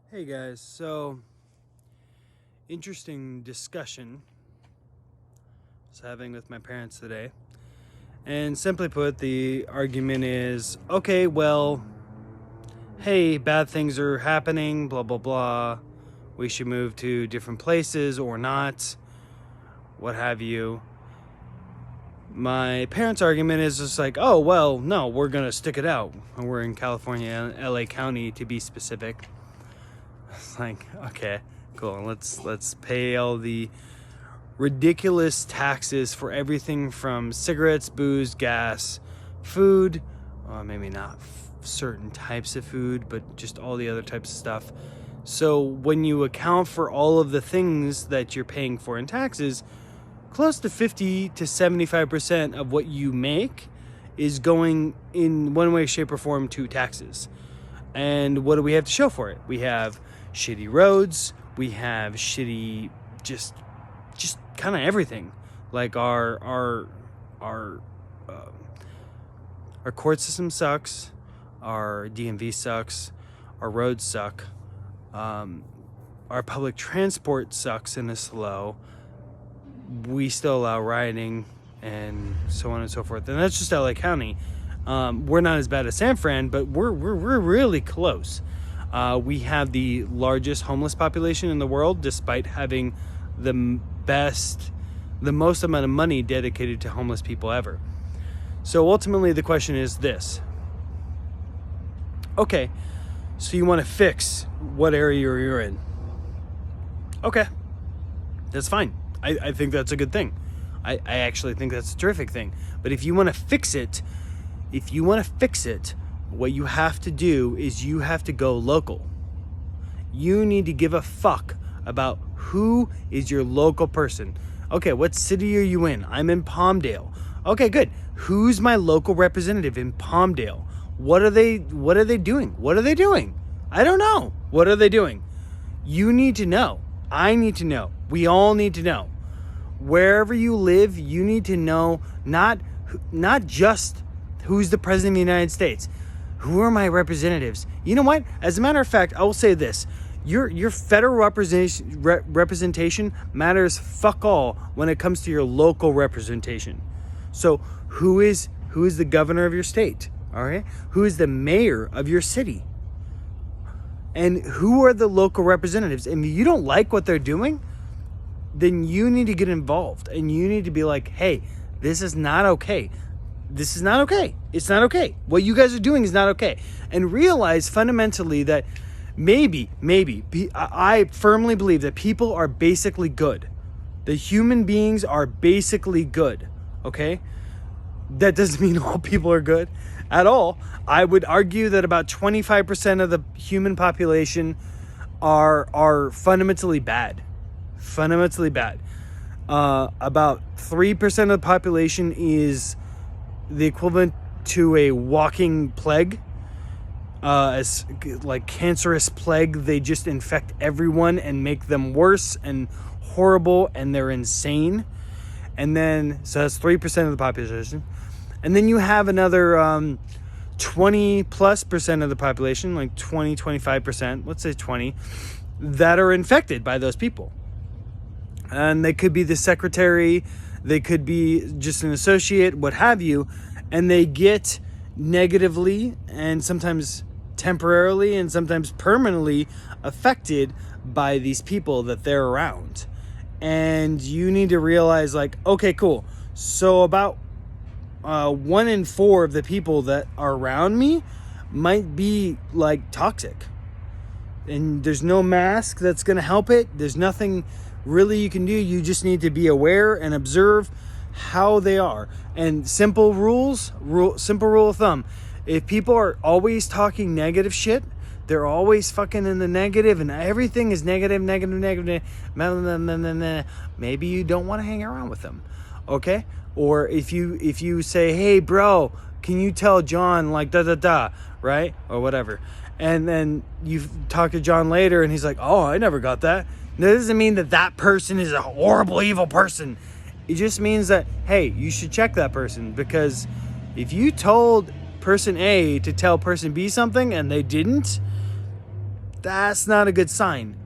Hey guys, so interesting discussion I was having with my parents today. And simply put, the argument is okay, well, hey, bad things are happening, blah, blah, blah. We should move to different places or not, what have you. My parents' argument is just like, oh, well, no, we're going to stick it out. And we're in California, LA County to be specific. It's like, okay, cool. Let's pay all the ridiculous taxes for everything from cigarettes, booze, gas, food, maybe not certain types of food, but just all the other types of stuff. So when you account for all of the things that you're paying for in taxes, close to 50 to 75% of what you make is going in one way, shape, or form to taxes. And what do we have to show for it? We have shitty roads, we have shitty just kind of everything. Like our court system sucks, our DMV sucks, our roads suck, our public transport sucks and is slow. We still allow rioting and so on and so forth. And that's just LA County. We're not as bad as San Fran, but we're really close. We have the largest homeless population in the world, despite having the most amount of money dedicated to homeless people ever. So ultimately the question is this. Okay, so you want to fix what area you're in. Okay, that's fine. I think that's a good thing. I actually think that's a terrific thing. But if you want to fix it, what you have to do is you have to go local. You need to give a fuck about who is your local person. Okay, what city are you in? I'm in Palmdale. Okay, good. Who's my local representative in Palmdale? What are they doing? I don't know. What are they doing? You need to know. I need to know. We all need to know. Wherever you live, you need to know not just who's the president of the United States. Who are my representatives? You know what? As a matter of fact, I will say this. Your federal representation matters fuck all when it comes to your local representation. So who is the governor of your state? All right? Who is the mayor of your city? And who are the local representatives? And if you don't like what they're doing, then you need to get involved. And you need to be like, hey, this is not okay. This is not okay. It's not okay. What you guys are doing is not okay. And realize fundamentally that maybe, I firmly believe that people are basically good. The human beings are basically good. Okay? That doesn't mean all people are good at all. I would argue that about 25% of the human population are fundamentally bad. Fundamentally bad. About 3% of the population is the equivalent to a walking plague, as like cancerous plague. They just infect everyone and make them worse and horrible, and they're insane. And then, so that's 3% of the population. And then you have another 20 plus percent of the population, like 25%, let's say 20, that are infected by those people. And they could be the secretary, they could be just an associate, what have you, and they get negatively and sometimes temporarily and sometimes permanently affected by these people that they're around. And you need to realize, like, okay, cool. So about 1 in 4 of the people that are around me might be like toxic. And there's no mask that's going to help it. There's nothing really you can do. You just need to be aware and observe how they are. And simple rule of thumb. If people are always talking negative shit, they're always fucking in the negative and everything is negative. Maybe you don't want to hang around with them. Okay? Or if you say, hey bro, can you tell John like right? Or whatever. And then you talk to John later and he's like, oh, I never got that. That doesn't mean that person is a horrible, evil person. It just means that, hey, you should check that person, because if you told person A to tell person B something and they didn't, That's not a good sign.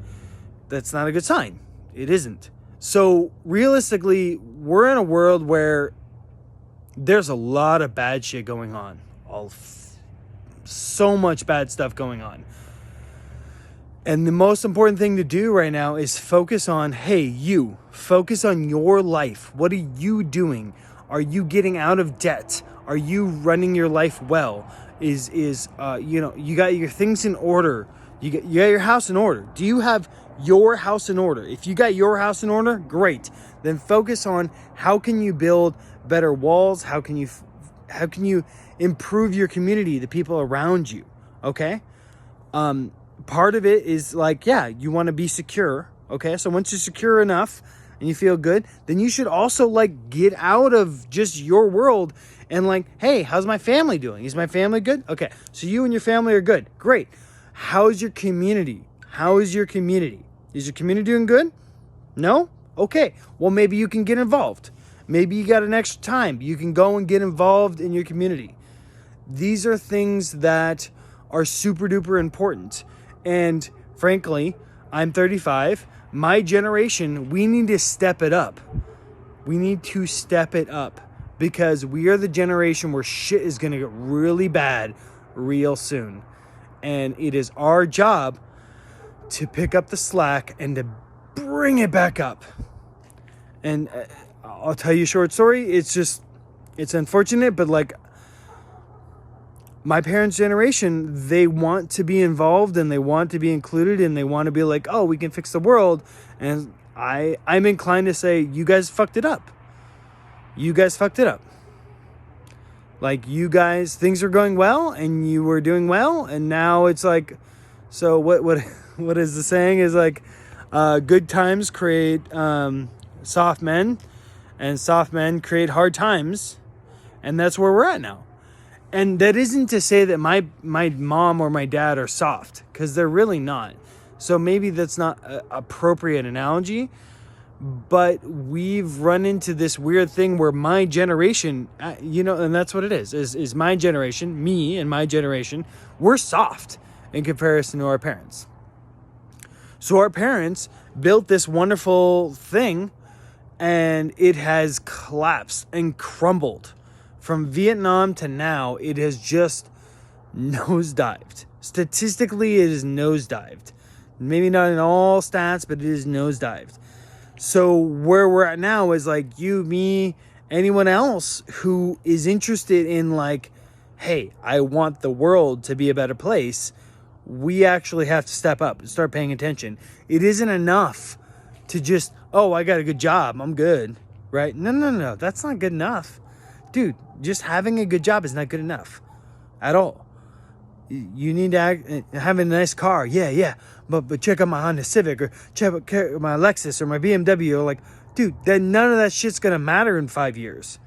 That's not a good sign. It isn't. So realistically, we're in a world where there's a lot of bad shit going on. So much bad stuff going on. And the most important thing to do right now is focus on, focus on your life. What are you doing? Are you getting out of debt? Are you running your life well? You got your things in order. You got your house in order. Do you have your house in order? If you got your house in order, great. Then focus on how can you build better walls? How can you improve your community, the people around you? Okay? Part of it is you want to be secure. Okay? So once you're secure enough and you feel good, then you should also get out of just your world and hey, how's my family doing? Is my family good? Okay. So you and your family are good. Great. How's your community? Is your community doing good? No? Okay. Well, maybe you can get involved. Maybe you got an extra time. You can go and get involved in your community. These are things that are super duper important. And frankly, I'm 35. My generation, we need to step it up. We need to step it up because we are the generation where shit is going to get really bad real soon. And it is our job to pick up the slack and to bring it back up. And I'll tell you a short story. It's unfortunate, but my parents' generation, they want to be involved and they want to be included and they want to be we can fix the world. And I'm inclined to say, you guys fucked it up. You guys fucked it up. Things are going well and you were doing well. And now it's so what is the saying is good times create soft men and soft men create hard times. And that's where we're at now. And that isn't to say that my mom or my dad are soft, because they're really not. So maybe that's not an appropriate analogy, but we've run into this weird thing where my generation, and that's what it is my generation, me and my generation, we're soft in comparison to our parents. So our parents built this wonderful thing and it has collapsed and crumbled. From Vietnam to now, it has just nosedived. Statistically, it is nosedived. Maybe not in all stats, but it is nosedived. So where we're at now is you, me, anyone else who is interested in hey, I want the world to be a better place. We actually have to step up and start paying attention. It isn't enough to just, I got a good job, I'm good, right? No, that's not good enough. Dude, just having a good job is not good enough at all. You need to have a nice car. Yeah. But check out my Honda Civic or check out my Lexus or my BMW. Dude, none of that shit's going to matter in 5 years.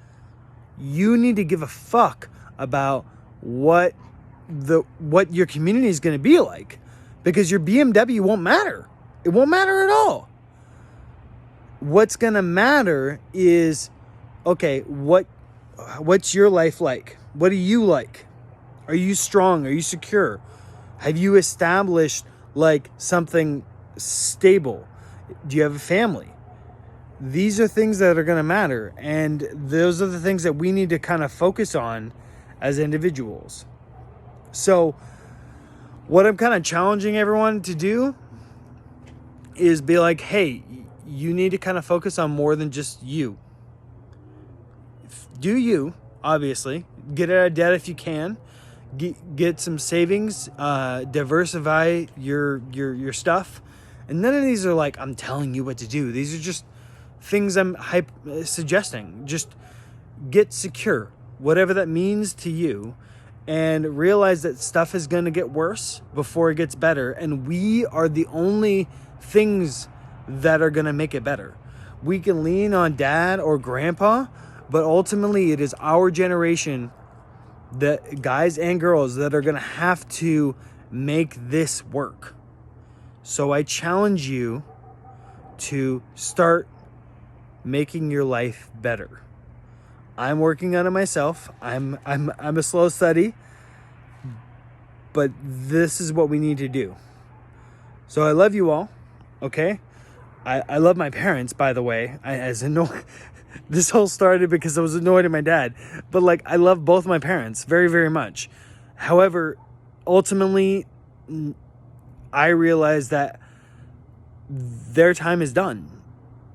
You need to give a fuck about what your community is going to be like, because your BMW won't matter. It won't matter at all. What's going to matter is, what's your life like? What do you like? Are you strong? Are you secure? Have you established something stable? Do you have a family? These are things that are going to matter. And those are the things that we need to kind of focus on as individuals. So what I'm kind of challenging everyone to do is be hey, you need to kind of focus on more than just you. Do you, obviously, get out of debt if you can, get some savings, diversify your stuff. And none of these are I'm telling you what to do. These are just things I'm suggesting. Just get secure, whatever that means to you, and realize that stuff is going to get worse before it gets better. And we are the only things that are going to make it better. We can lean on dad or grandpa, but ultimately it is our generation, that guys and girls, that are going to have to make this work. So I challenge you to start making your life better. I'm working on it myself. I'm a slow study, but this is what we need to do. So I love you all, okay? I love my parents, by the way. This whole started because I was annoyed at my dad. But, like, I love both my parents very, very much. However, ultimately, I realized that their time is done.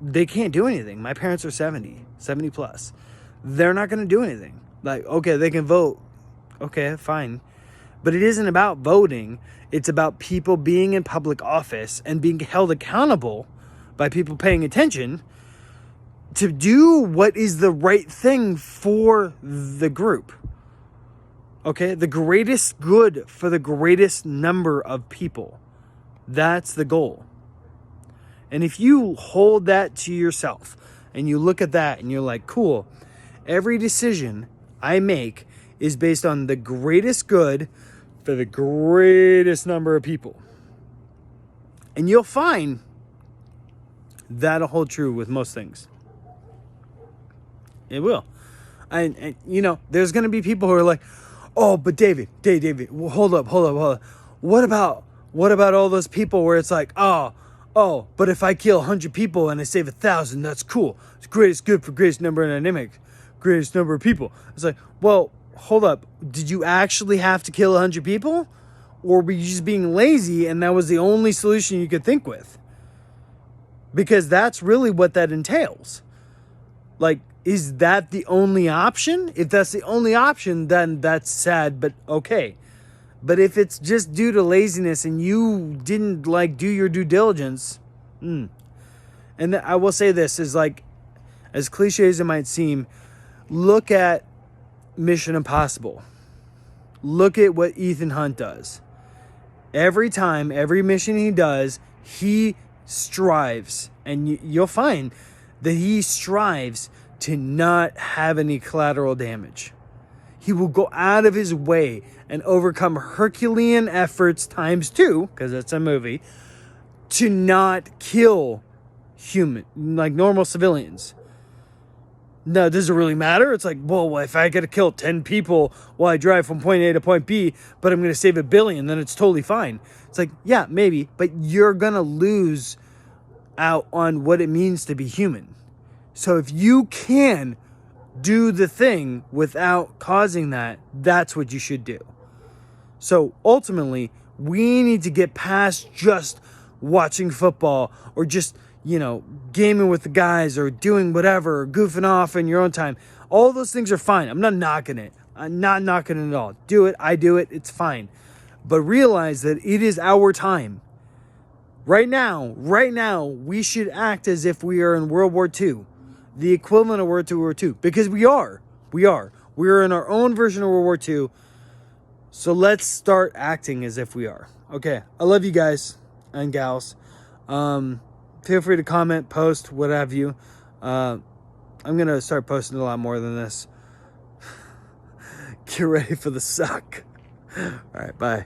They can't do anything. My parents are 70 plus. They're not going to do anything. Like, okay, they can vote. Okay, fine. But it isn't about voting. It's about people being in public office and being held accountable by people paying attention to do what is the right thing for the group. Okay? The greatest good for the greatest number of people. That's the goal. And if you hold that to yourself and you look at that and you're like, cool, every decision I make is based on the greatest good for the greatest number of people. And you'll find that'll hold true with most things. It will. And you know, there's going to be people who are like, oh, but David, well, hold up. What about all those people where it's like, oh, but if I kill 100 people and I save 1,000, that's cool. It's greatest good for greatest number of dynamic, greatest number of people. It's like, well, hold up. Did you actually have to kill 100 people? Or were you just being lazy and that was the only solution you could think with? Because that's really what that entails. Like, is that the only option? If that's the only option, then that's sad, but okay. But if it's just due to laziness and you didn't like do your due diligence, and I will say this is like, as cliche as it might seem, look at Mission Impossible. Look at what Ethan Hunt does. Every time, every mission he does, he strives, and you'll find that he strives to not have any collateral damage. He will go out of his way and overcome Herculean efforts times 2, because it's a movie, to not kill normal civilians. No, does it really matter? It's like, well, if I got to kill 10 people while I drive from point A to point B, but I'm going to save 1 billion, then it's totally fine. It's like, yeah, maybe, but you're going to lose out on what it means to be human. So if you can do the thing without causing that, that's what you should do. So ultimately, we need to get past just watching football or just, gaming with the guys or doing whatever, or goofing off in your own time. All those things are fine. I'm not knocking it. I'm not knocking it at all. Do it. I do it. It's fine. But realize that it is our time. Right now, we should act as if we are in World War II. The equivalent of World War II. Because we are. We are in our own version of World War II. So let's start acting as if we are. Okay. I love you guys and gals. Feel free to comment, post, what have you. I'm going to start posting a lot more than this. Get ready for the suck. All right, bye.